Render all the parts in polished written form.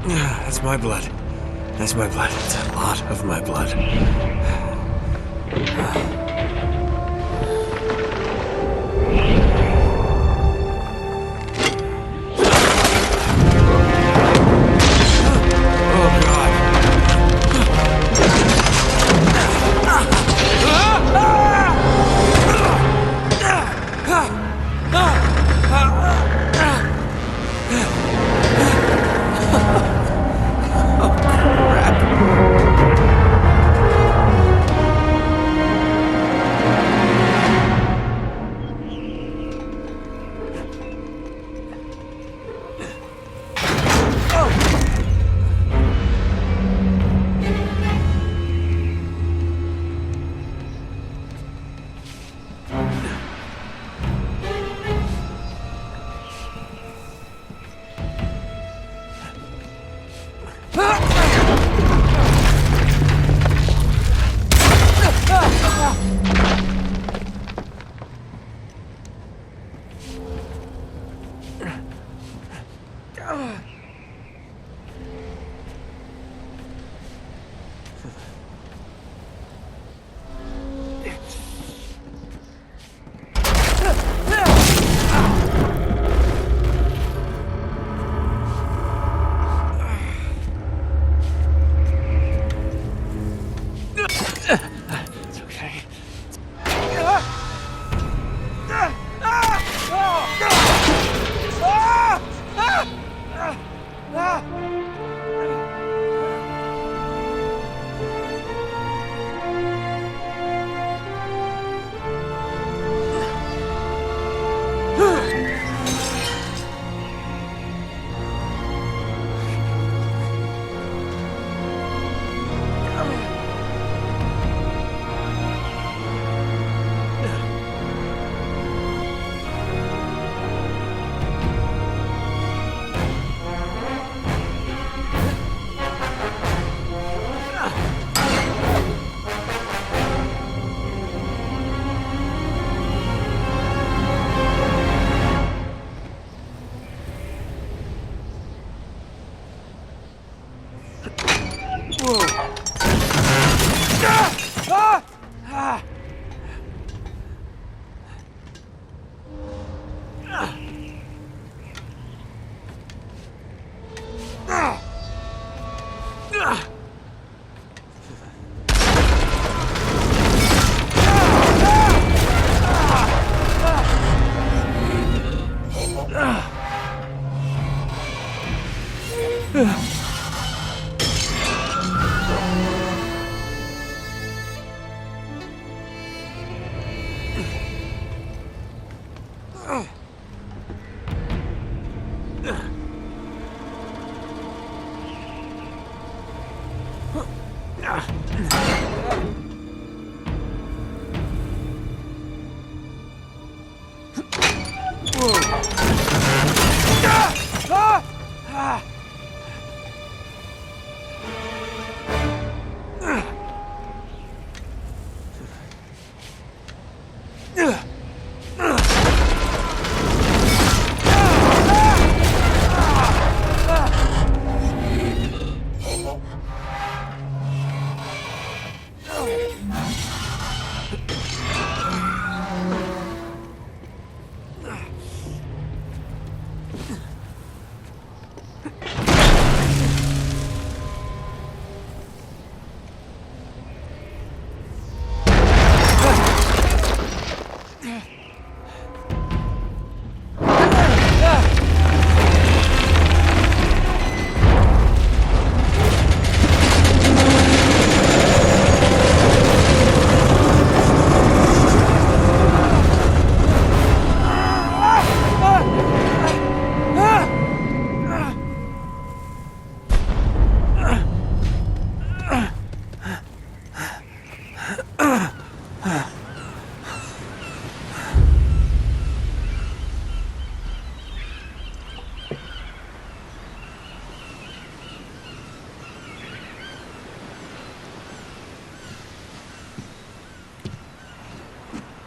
That's my blood. That's my blood. It's a lot of my blood.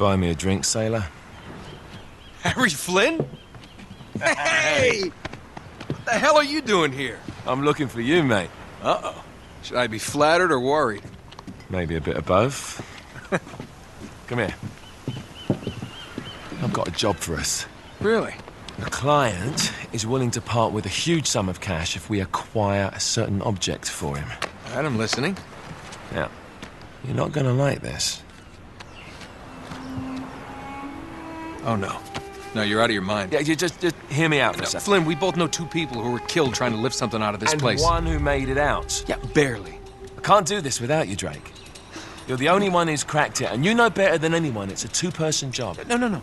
Buy me a drink, sailor? Harry Flynn? Hey! What the the hell are you doing here? I'm looking for you, mate. Uh-oh. Should I be flattered or worried? Maybe a bit of both. Come here. I've got a job for us. Really? The client is willing to part with a huge sum of cash if we acquire a certain object for him. All right, I'm listening. Now, you're not gonna like this. Oh, no. No, you're out of your mind. Yeah, you just hear me out for a second. Flynn, we both know two people who were killed trying to lift something out of this place. And one who made it out. Yeah, barely. I can't do this without you, Drake. You're the only one who's cracked it, and you know better than anyone it's a two-person job. No.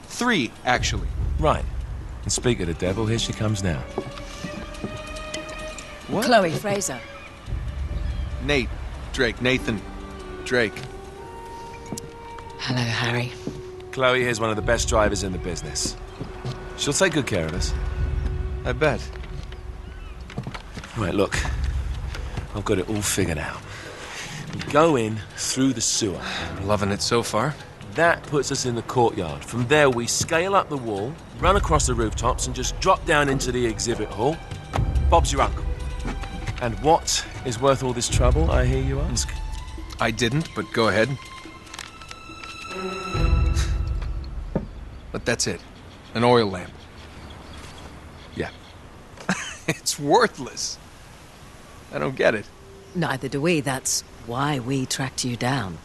3, actually. Right. And speak of the devil, here she comes now. What? Chloe Fraser. Nate. Drake. Nathan. Drake. Hello, Harry. Chloe here's one of the best drivers in the business. She'll take good care of us. I bet. Right, look. I've got it all figured out. We go in through the sewer. I'm loving it so far. That puts us in the courtyard. From there, we scale up the wall, run across the rooftops, and just drop down into the exhibit hall. Bob's your uncle. And what is worth all this trouble, I hear you ask? I didn't, but go ahead. But that's it. An oil lamp. Yeah. It's worthless. I don't get it. Neither do we. That's why we tracked you down.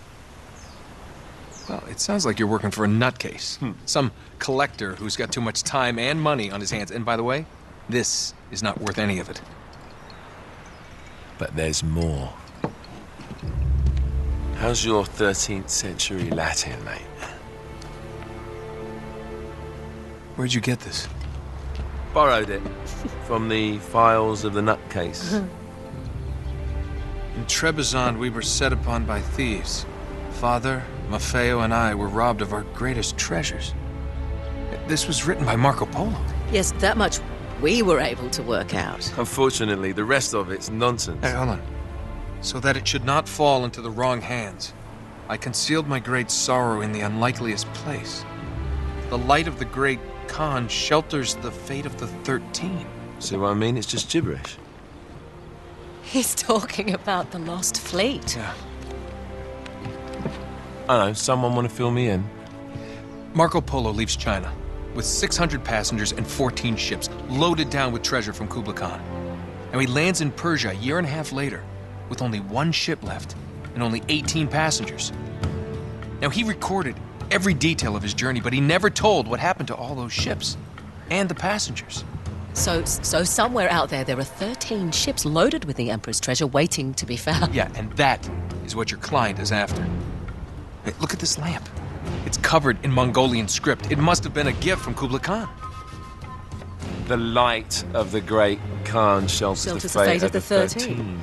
Well, it sounds like you're working for a nutcase. Some collector who's got too much time and money on his hands. And by the way, this is not worth any of it. But there's more. How's your 13th century Latin, mate? Where'd you get this? Borrowed it from the files of the nutcase. In Trebizond, we were set upon by thieves. Father, Maffeo, and I were robbed of our greatest treasures. This was written by Marco Polo. Yes, that much we were able to work out. Unfortunately, the rest of it's nonsense. Hey, hold on. So that it should not fall into the wrong hands, I concealed my great sorrow in the unlikeliest place. The light of the great Khan shelters the fate of the 13. See what I mean? It's just gibberish. He's talking about the lost fleet. Yeah. I don't know, someone want to fill me in? Marco Polo leaves China with 600 passengers and 14 ships loaded down with treasure from Kublai Khan. And he lands in Persia a year and a half later with only 1 ship left and only 18 passengers. Now, he recorded every detail of his journey, but he never told what happened to all those ships and the passengers. So somewhere out there are 13 ships loaded with the Emperor's treasure waiting to be found. Yeah, and that is what your client is after. Hey, look at this lamp. It's covered in Mongolian script. It must have been a gift from Kublai Khan. The light of the great Khan shelters the fate of the 13.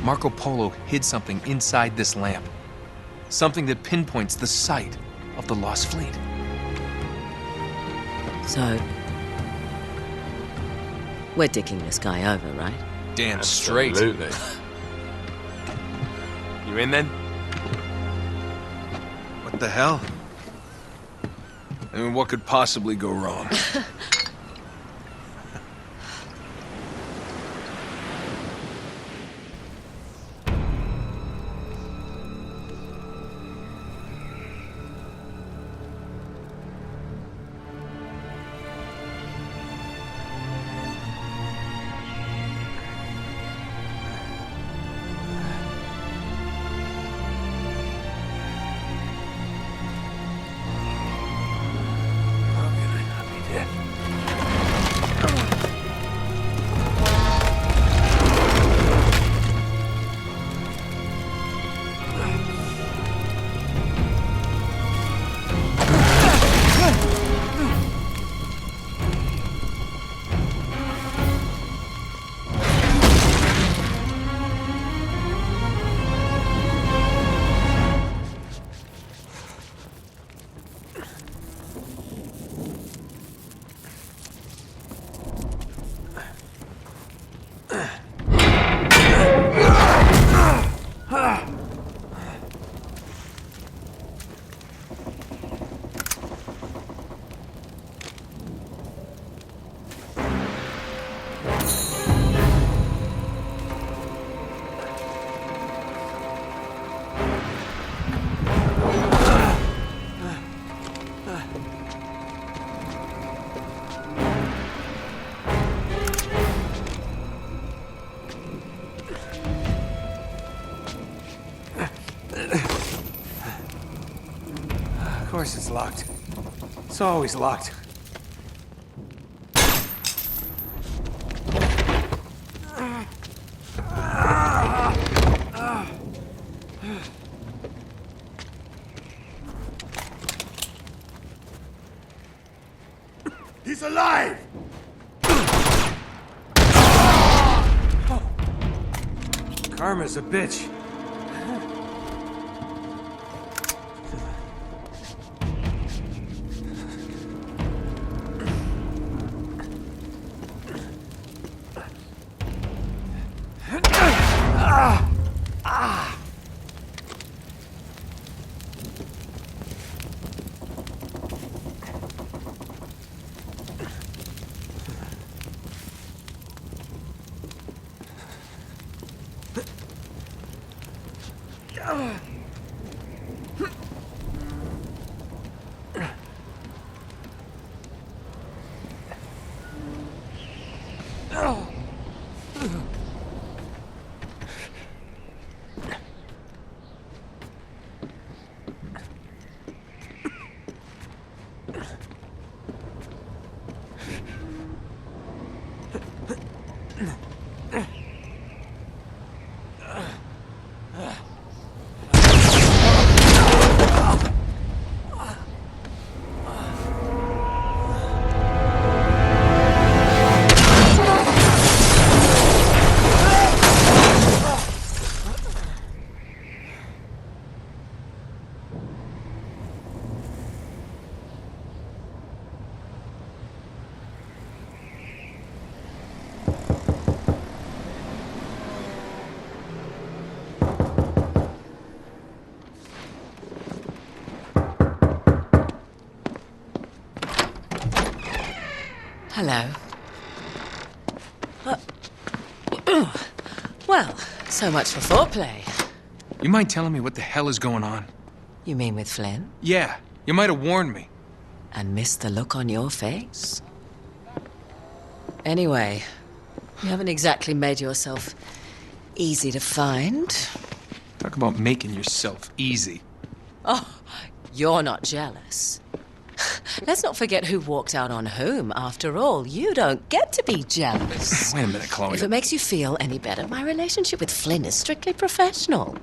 Marco Polo hid something inside this lamp. Something that pinpoints the site of the lost fleet. So, we're dicking this guy over, right? Damn straight. Absolutely. You in then? What the hell? I mean, what could possibly go wrong? course it's locked. It's always locked. He's alive! Karma's a bitch. Hello. Well, so much for foreplay. You mind telling me what the hell is going on? You mean with Flynn? Yeah, you might have warned me. And missed the look on your face? Anyway, you haven't exactly made yourself easy to find. Talk about making yourself easy. Oh, you're not jealous. Let's not forget who walked out on whom. After all, you don't get to be jealous. Wait a minute, Chloe. If it makes you feel any better, my relationship with Flynn is strictly professional.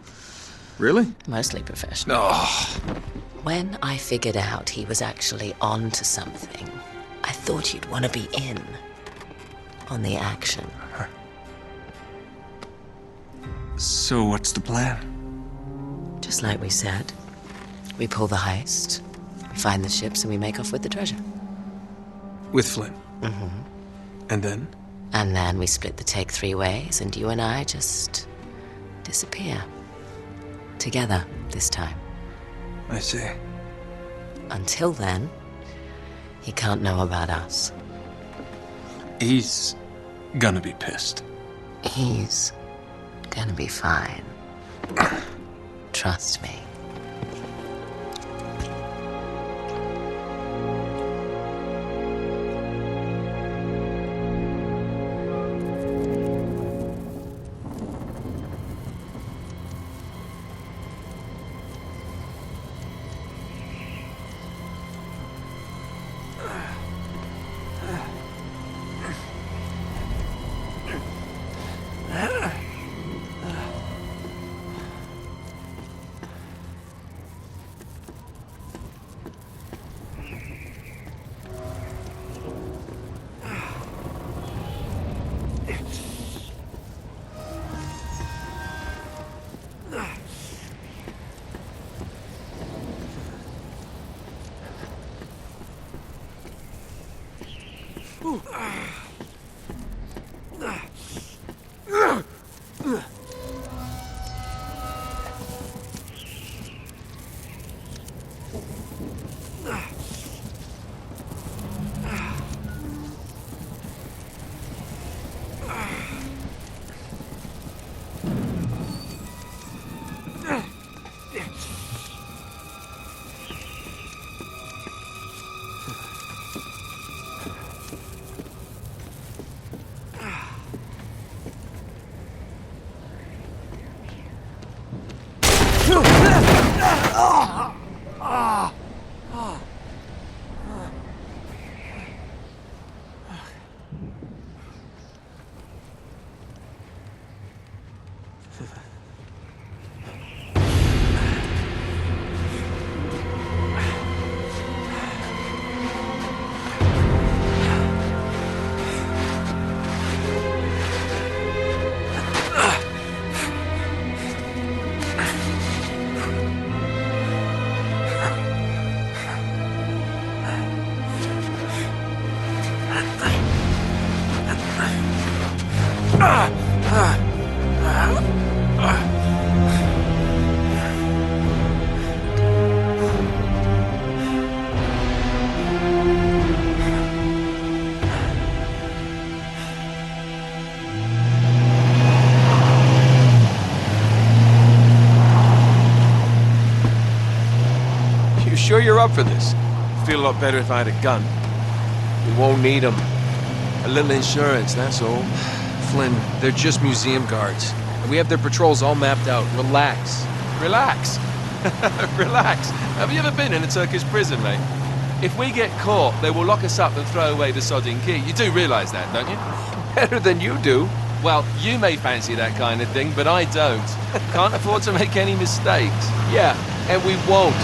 Really? Mostly professional. Oh. When I figured out he was actually on to something, I thought you'd want to be in on the action. So what's the plan? Just like we said. We pull the heist, we find the ships, and we make off with the treasure. With Flynn? Mm-hmm. And then? And then we split the take 3 ways, and you and I just disappear. Together, this time. I see. Until then, he can't know about us. He's gonna be pissed. He's gonna be fine. Trust me. you're up for this. Feel a lot better if I had a gun. We won't need them. A little insurance, that's all. Flynn, they're just museum guards. And we have their patrols all mapped out. Relax. Relax. Relax. Have you ever been in a Turkish prison, mate? If we get caught, they will lock us up and throw away the sodding key. You do realise that, don't you? Better than you do. Well, you may fancy that kind of thing, but I don't. Can't afford to make any mistakes. Yeah, and we won't.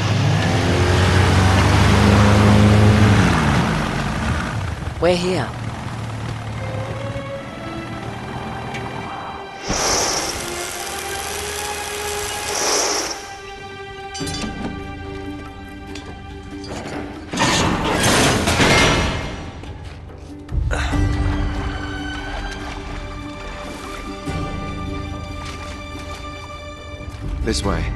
We're here. This way.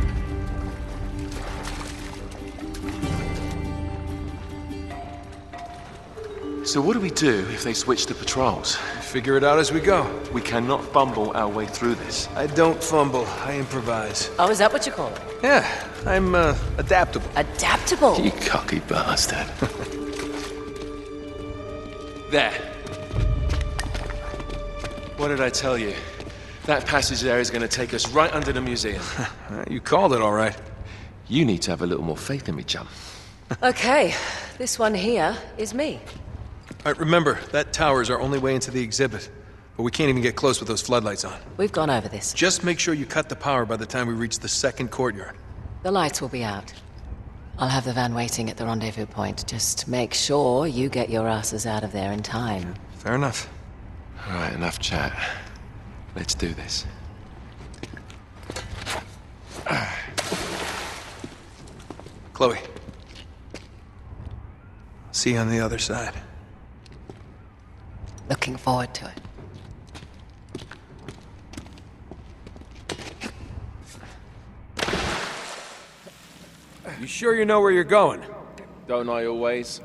So what do we do if they switch to patrols? Figure it out as we go. We cannot fumble our way through this. I don't fumble, I improvise. Oh, is that what you call it? Yeah, I'm, adaptable. Adaptable. You cocky bastard. There. What did I tell you? That passage there is going to take us right under the museum. You called it all right. You need to have a little more faith in me, chum. Okay, this one here is me. All right, remember, that tower is our only way into the exhibit. But we can't even get close with those floodlights on. We've gone over this. Just make sure you cut the power by the time we reach the second courtyard. The lights will be out. I'll have the van waiting at the rendezvous point. Just make sure you get your asses out of there in time. Fair enough. All right, enough chat. Let's do this. Chloe. See you on the other side. Looking forward to it. You sure you know where you're going? Don't I always?